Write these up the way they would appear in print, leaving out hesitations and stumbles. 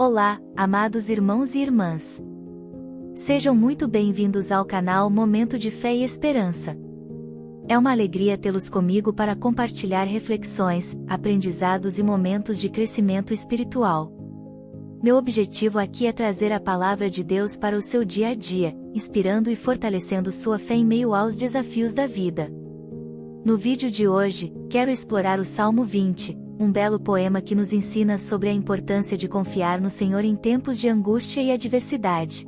Olá, amados irmãos e irmãs. Sejam muito bem-vindos ao canal Momento de Fé e Esperança. É uma alegria tê-los comigo para compartilhar reflexões, aprendizados e momentos de crescimento espiritual. Meu objetivo aqui é trazer a palavra de Deus para o seu dia a dia, inspirando e fortalecendo sua fé em meio aos desafios da vida. No vídeo de hoje, quero explorar o Salmo 20, um belo poema que nos ensina sobre a importância de confiar no Senhor em tempos de angústia e adversidade.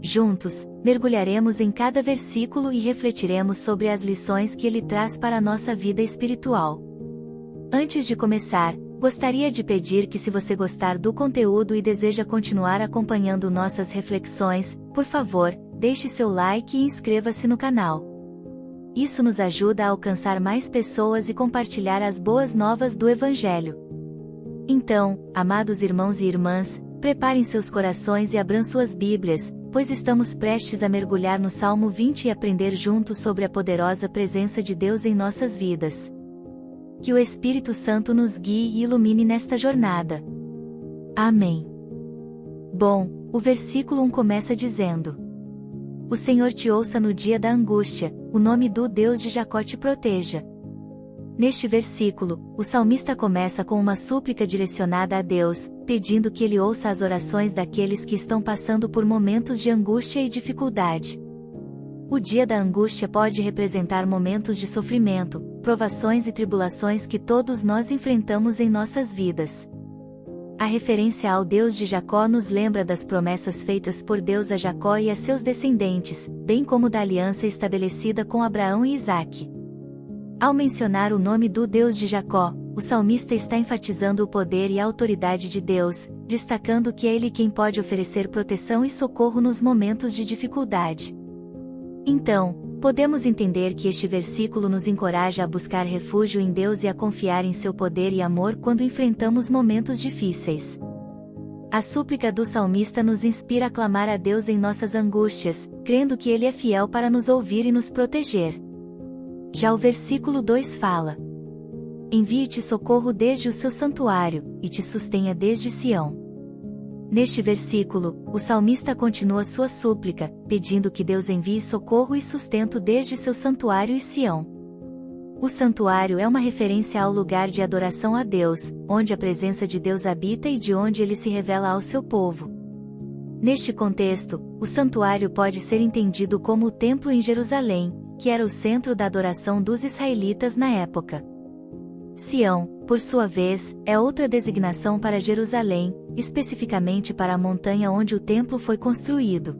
Juntos, mergulharemos em cada versículo e refletiremos sobre as lições que ele traz para a nossa vida espiritual. Antes de começar, gostaria de pedir que, se você gostar do conteúdo e deseja continuar acompanhando nossas reflexões, por favor, deixe seu like e inscreva-se no canal. Isso nos ajuda a alcançar mais pessoas e compartilhar as boas novas do Evangelho. Então, amados irmãos e irmãs, preparem seus corações e abram suas Bíblias, pois estamos prestes a mergulhar no Salmo 20 e aprender juntos sobre a poderosa presença de Deus em nossas vidas. Que o Espírito Santo nos guie e ilumine nesta jornada. Amém. Bom, o versículo 1 começa dizendo: O Senhor te ouça no dia da angústia, o nome do Deus de Jacó te proteja. Neste versículo, o salmista começa com uma súplica direcionada a Deus, pedindo que ele ouça as orações daqueles que estão passando por momentos de angústia e dificuldade. O dia da angústia pode representar momentos de sofrimento, provações e tribulações que todos nós enfrentamos em nossas vidas. A referência ao Deus de Jacó nos lembra das promessas feitas por Deus a Jacó e a seus descendentes, bem como da aliança estabelecida com Abraão e Isaque. Ao mencionar o nome do Deus de Jacó, o salmista está enfatizando o poder e a autoridade de Deus, destacando que é Ele quem pode oferecer proteção e socorro nos momentos de dificuldade. Então, podemos entender que este versículo nos encoraja a buscar refúgio em Deus e a confiar em seu poder e amor quando enfrentamos momentos difíceis. A súplica do salmista nos inspira a clamar a Deus em nossas angústias, crendo que Ele é fiel para nos ouvir e nos proteger. Já o versículo 2 fala: Envie-te socorro desde o seu santuário, e te sustenha desde Sião. Neste versículo, o salmista continua sua súplica, pedindo que Deus envie socorro e sustento desde seu santuário e Sião. O santuário é uma referência ao lugar de adoração a Deus, onde a presença de Deus habita e de onde ele se revela ao seu povo. Neste contexto, o santuário pode ser entendido como o templo em Jerusalém, que era o centro da adoração dos israelitas na época. Sião, por sua vez, é outra designação para Jerusalém, especificamente para a montanha onde o templo foi construído.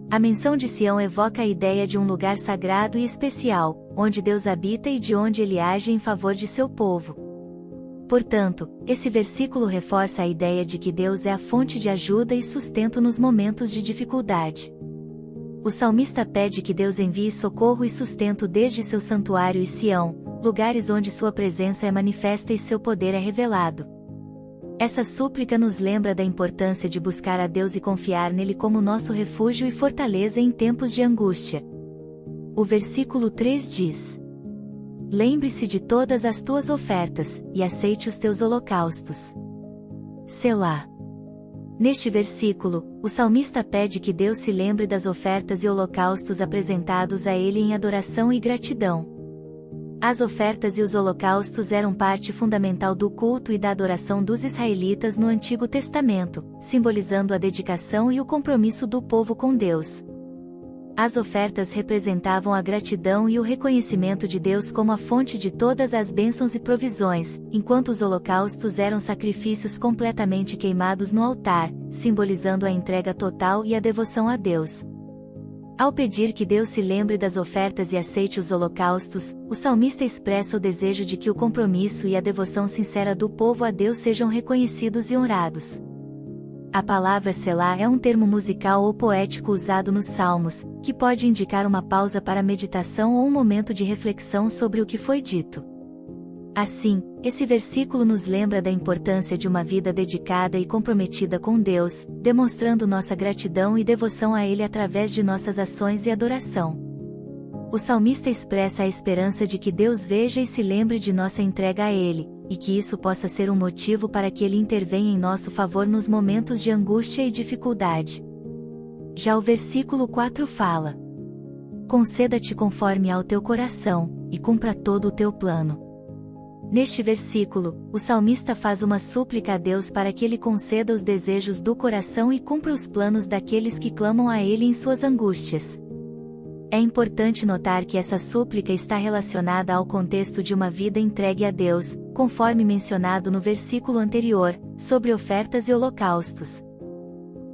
A menção de Sião evoca a ideia de um lugar sagrado e especial, onde Deus habita e de onde ele age em favor de seu povo. Portanto, esse versículo reforça a ideia de que Deus é a fonte de ajuda e sustento nos momentos de dificuldade. O salmista pede que Deus envie socorro e sustento desde seu santuário e Sião, lugares onde sua presença é manifesta e seu poder é revelado. Essa súplica nos lembra da importância de buscar a Deus e confiar nele como nosso refúgio e fortaleza em tempos de angústia. O versículo 3 diz: Lembre-se de todas as tuas ofertas, e aceite os teus holocaustos. Selá. Neste versículo, o salmista pede que Deus se lembre das ofertas e holocaustos apresentados a ele em adoração e gratidão. As ofertas e os holocaustos eram parte fundamental do culto e da adoração dos israelitas no Antigo Testamento, simbolizando a dedicação e o compromisso do povo com Deus. As ofertas representavam a gratidão e o reconhecimento de Deus como a fonte de todas as bênçãos e provisões, enquanto os holocaustos eram sacrifícios completamente queimados no altar, simbolizando a entrega total e a devoção a Deus. Ao pedir que Deus se lembre das ofertas e aceite os holocaustos, o salmista expressa o desejo de que o compromisso e a devoção sincera do povo a Deus sejam reconhecidos e honrados. A palavra selá é um termo musical ou poético usado nos Salmos, que pode indicar uma pausa para meditação ou um momento de reflexão sobre o que foi dito. Assim, esse versículo nos lembra da importância de uma vida dedicada e comprometida com Deus, demonstrando nossa gratidão e devoção a Ele através de nossas ações e adoração. O salmista expressa a esperança de que Deus veja e se lembre de nossa entrega a Ele, e que isso possa ser um motivo para que Ele intervenha em nosso favor nos momentos de angústia e dificuldade. Já o versículo 4 fala: conceda-te conforme ao teu coração, e cumpra todo o teu plano. Neste versículo, o salmista faz uma súplica a Deus para que Ele conceda os desejos do coração e cumpra os planos daqueles que clamam a Ele em suas angústias. É importante notar que essa súplica está relacionada ao contexto de uma vida entregue a Deus, conforme mencionado no versículo anterior, sobre ofertas e holocaustos.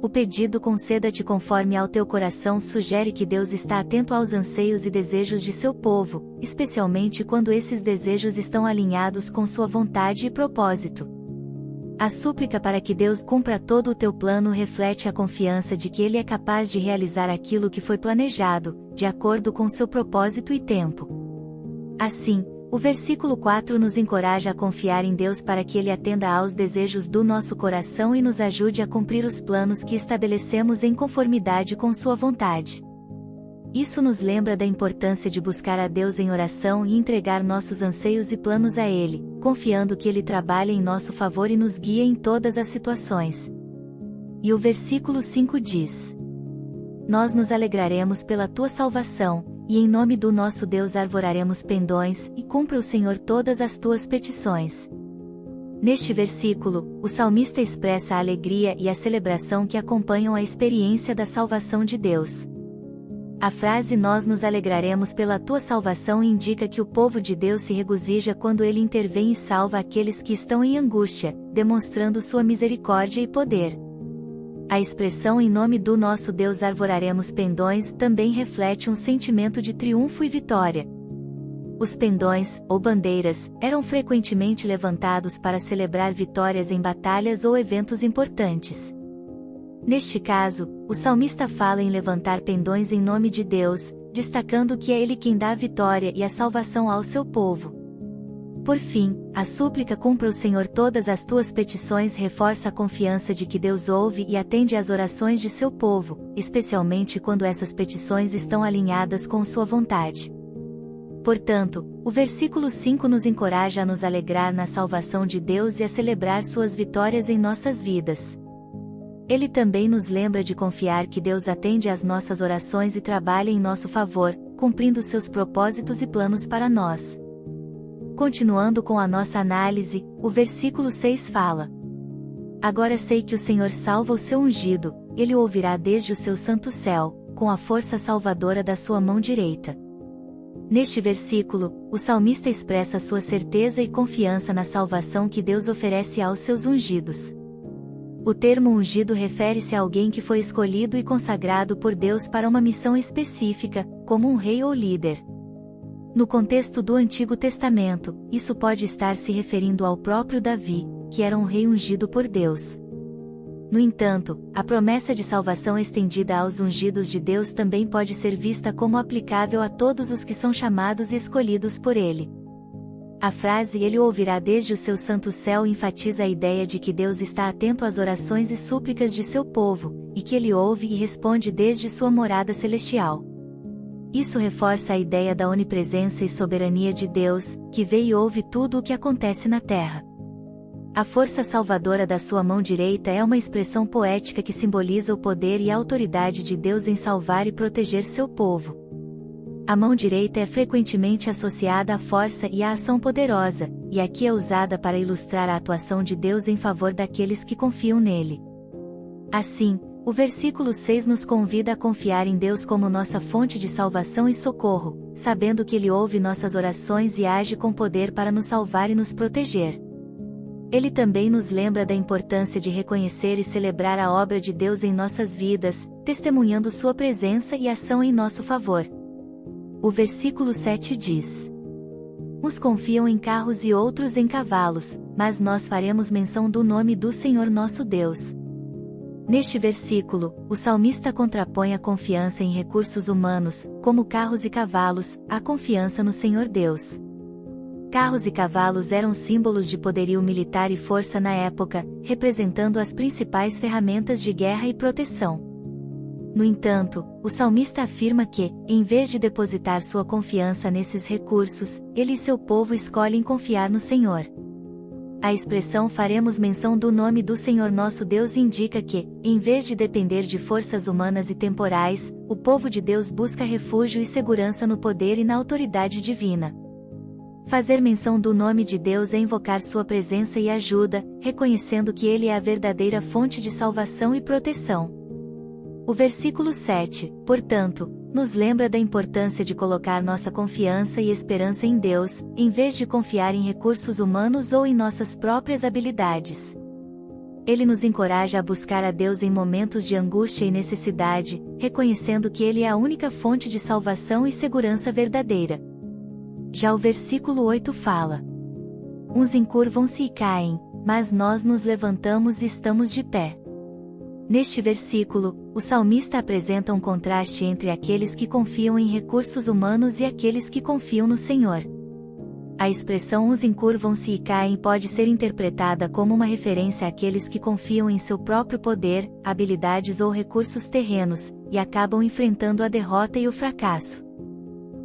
O pedido conceda-te conforme ao teu coração sugere que Deus está atento aos anseios e desejos de seu povo, especialmente quando esses desejos estão alinhados com sua vontade e propósito. A súplica para que Deus cumpra todo o teu plano reflete a confiança de que Ele é capaz de realizar aquilo que foi planejado, de acordo com seu propósito e tempo. Assim, o versículo 4 nos encoraja a confiar em Deus para que Ele atenda aos desejos do nosso coração e nos ajude a cumprir os planos que estabelecemos em conformidade com sua vontade. Isso nos lembra da importância de buscar a Deus em oração e entregar nossos anseios e planos a Ele, confiando que Ele trabalha em nosso favor e nos guia em todas as situações. E o versículo 5 diz: nós nos alegraremos pela tua salvação, e em nome do nosso Deus arvoraremos pendões, e cumpra o Senhor todas as tuas petições. Neste versículo, o salmista expressa a alegria e a celebração que acompanham a experiência da salvação de Deus. A frase nós nos alegraremos pela tua salvação indica que o povo de Deus se regozija quando Ele intervém e salva aqueles que estão em angústia, demonstrando sua misericórdia e poder. A expressão em nome do nosso Deus arvoraremos pendões também reflete um sentimento de triunfo e vitória. Os pendões, ou bandeiras, eram frequentemente levantados para celebrar vitórias em batalhas ou eventos importantes. Neste caso, o salmista fala em levantar pendões em nome de Deus, destacando que é Ele quem dá a vitória e a salvação ao seu povo. Por fim, a súplica cumpra o Senhor todas as tuas petições reforça a confiança de que Deus ouve e atende às orações de seu povo, especialmente quando essas petições estão alinhadas com sua vontade. Portanto, o versículo 5 nos encoraja a nos alegrar na salvação de Deus e a celebrar suas vitórias em nossas vidas. Ele também nos lembra de confiar que Deus atende às nossas orações e trabalha em nosso favor, cumprindo seus propósitos e planos para nós. Continuando com a nossa análise, o versículo 6 fala: agora sei que o Senhor salva o seu ungido, Ele o ouvirá desde o seu santo céu, com a força salvadora da sua mão direita. Neste versículo, o salmista expressa sua certeza e confiança na salvação que Deus oferece aos seus ungidos. O termo ungido refere-se a alguém que foi escolhido e consagrado por Deus para uma missão específica, como um rei ou líder. No contexto do Antigo Testamento, isso pode estar se referindo ao próprio Davi, que era um rei ungido por Deus. No entanto, a promessa de salvação estendida aos ungidos de Deus também pode ser vista como aplicável a todos os que são chamados e escolhidos por Ele. A frase Ele o ouvirá desde o seu santo céu enfatiza a ideia de que Deus está atento às orações e súplicas de seu povo, e que Ele ouve e responde desde sua morada celestial. Isso reforça a ideia da onipresença e soberania de Deus, que vê e ouve tudo o que acontece na terra. A força salvadora da sua mão direita é uma expressão poética que simboliza o poder e a autoridade de Deus em salvar e proteger seu povo. A mão direita é frequentemente associada à força e à ação poderosa, e aqui é usada para ilustrar a atuação de Deus em favor daqueles que confiam nele. Assim, o versículo 6 nos convida a confiar em Deus como nossa fonte de salvação e socorro, sabendo que Ele ouve nossas orações e age com poder para nos salvar e nos proteger. Ele também nos lembra da importância de reconhecer e celebrar a obra de Deus em nossas vidas, testemunhando sua presença e ação em nosso favor. O versículo 7 diz: uns confiam em carros e outros em cavalos, mas nós faremos menção do nome do Senhor nosso Deus. Neste versículo, o salmista contrapõe a confiança em recursos humanos, como carros e cavalos, à confiança no Senhor Deus. Carros e cavalos eram símbolos de poderio militar e força na época, representando as principais ferramentas de guerra e proteção. No entanto, o salmista afirma que, em vez de depositar sua confiança nesses recursos, ele e seu povo escolhem confiar no Senhor. A expressão faremos menção do nome do Senhor nosso Deus indica que, em vez de depender de forças humanas e temporais, o povo de Deus busca refúgio e segurança no poder e na autoridade divina. Fazer menção do nome de Deus é invocar sua presença e ajuda, reconhecendo que Ele é a verdadeira fonte de salvação e proteção. O versículo 7, portanto, nos lembra da importância de colocar nossa confiança e esperança em Deus, em vez de confiar em recursos humanos ou em nossas próprias habilidades. Ele nos encoraja a buscar a Deus em momentos de angústia e necessidade, reconhecendo que Ele é a única fonte de salvação e segurança verdadeira. Já o versículo 8 fala: uns encurvam-se e caem, mas nós nos levantamos e estamos de pé. Neste versículo, o salmista apresenta um contraste entre aqueles que confiam em recursos humanos e aqueles que confiam no Senhor. A expressão uns encurvam-se e caem pode ser interpretada como uma referência àqueles que confiam em seu próprio poder, habilidades ou recursos terrenos, e acabam enfrentando a derrota e o fracasso.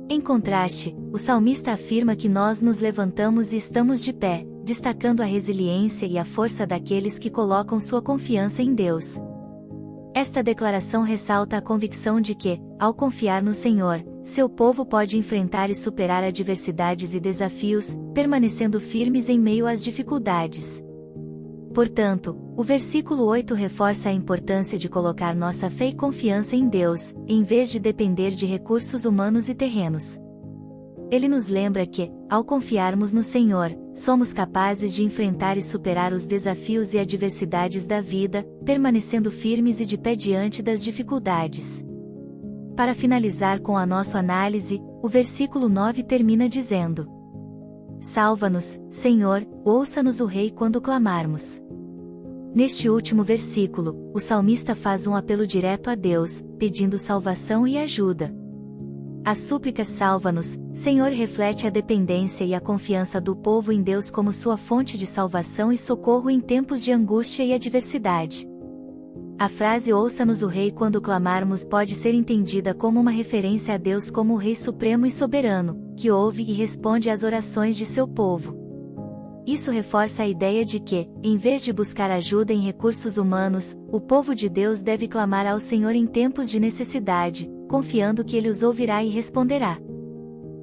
Em contraste, o salmista afirma que nós nos levantamos e estamos de pé, destacando a resiliência e a força daqueles que colocam sua confiança em Deus. Esta declaração ressalta a convicção de que, ao confiar no Senhor, seu povo pode enfrentar e superar adversidades e desafios, permanecendo firmes em meio às dificuldades. Portanto, o versículo 8 reforça a importância de colocar nossa fé e confiança em Deus, em vez de depender de recursos humanos e terrenos. Ele nos lembra que, ao confiarmos no Senhor, somos capazes de enfrentar e superar os desafios e adversidades da vida, permanecendo firmes e de pé diante das dificuldades. Para finalizar com a nossa análise, o versículo 9 termina dizendo: salva-nos, Senhor, ouça-nos o Rei quando clamarmos. Neste último versículo, o salmista faz um apelo direto a Deus, pedindo salvação e ajuda. A súplica salva-nos, Senhor reflete a dependência e a confiança do povo em Deus como sua fonte de salvação e socorro em tempos de angústia e adversidade. A frase ouça-nos o Rei quando clamarmos pode ser entendida como uma referência a Deus como o Rei Supremo e Soberano, que ouve e responde às orações de seu povo. Isso reforça a ideia de que, em vez de buscar ajuda em recursos humanos, o povo de Deus deve clamar ao Senhor em tempos de necessidade, confiando que Ele os ouvirá e responderá.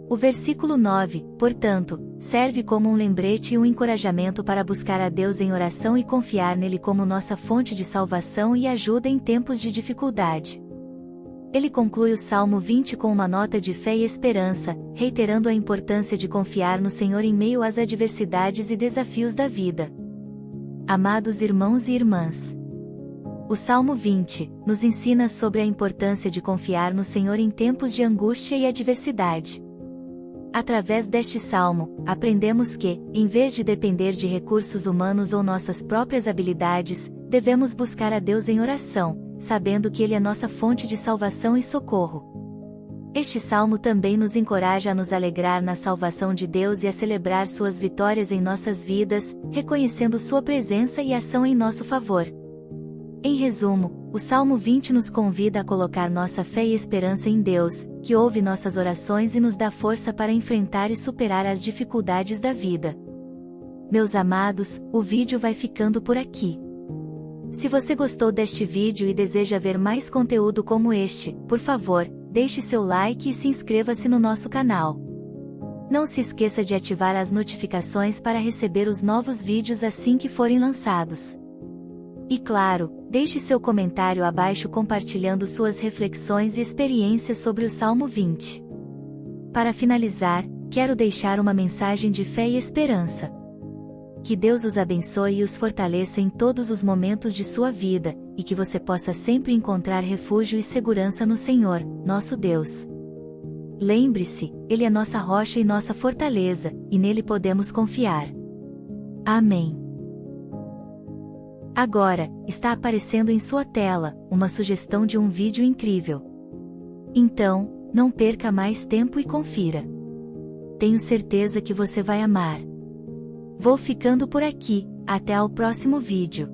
O versículo 9, portanto, serve como um lembrete e um encorajamento para buscar a Deus em oração e confiar nele como nossa fonte de salvação e ajuda em tempos de dificuldade. Ele conclui o Salmo 20 com uma nota de fé e esperança, reiterando a importância de confiar no Senhor em meio às adversidades e desafios da vida. Amados irmãos e irmãs, o Salmo 20 nos ensina sobre a importância de confiar no Senhor em tempos de angústia e adversidade. Através deste salmo, aprendemos que, em vez de depender de recursos humanos ou nossas próprias habilidades, devemos buscar a Deus em oração, sabendo que Ele é nossa fonte de salvação e socorro. Este salmo também nos encoraja a nos alegrar na salvação de Deus e a celebrar suas vitórias em nossas vidas, reconhecendo sua presença e ação em nosso favor. Em resumo, o Salmo 20 nos convida a colocar nossa fé e esperança em Deus, que ouve nossas orações e nos dá força para enfrentar e superar as dificuldades da vida. Meus amados, o vídeo vai ficando por aqui. Se você gostou deste vídeo e deseja ver mais conteúdo como este, por favor, deixe seu like e se inscreva-se no nosso canal. Não se esqueça de ativar as notificações para receber os novos vídeos assim que forem lançados. E claro, deixe seu comentário abaixo compartilhando suas reflexões e experiências sobre o Salmo 20. Para finalizar, quero deixar uma mensagem de fé e esperança. Que Deus os abençoe e os fortaleça em todos os momentos de sua vida, e que você possa sempre encontrar refúgio e segurança no Senhor, nosso Deus. Lembre-se, Ele é nossa rocha e nossa fortaleza, e nele podemos confiar. Amém. Agora, está aparecendo em sua tela uma sugestão de um vídeo incrível. Então, não perca mais tempo e confira. Tenho certeza que você vai amar. Vou ficando por aqui, até ao próximo vídeo.